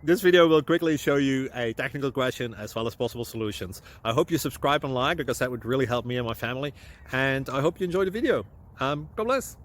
This video will quickly show you a technical question as well as possible solutions. I hope you subscribe and like, because that would really help me and my family. And I hope you enjoy the video. God bless.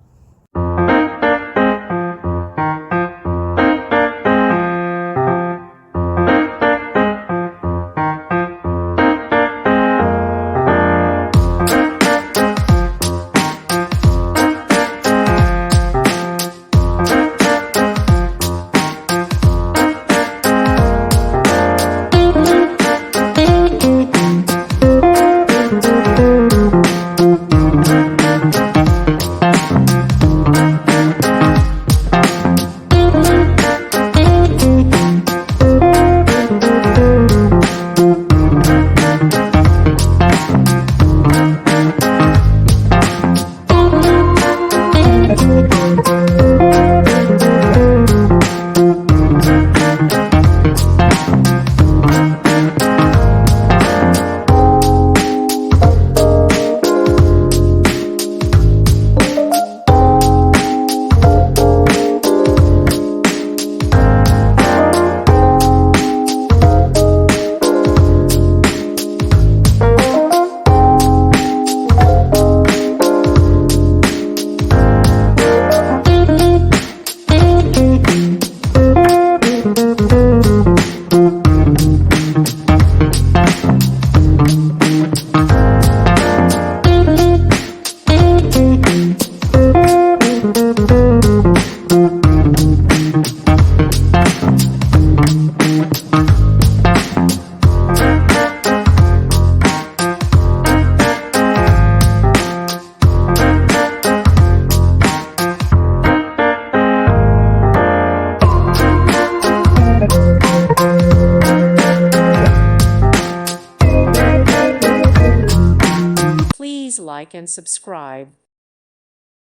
Please like and subscribe.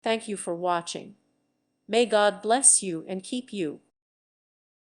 Thank you for watching. May God bless you and keep you.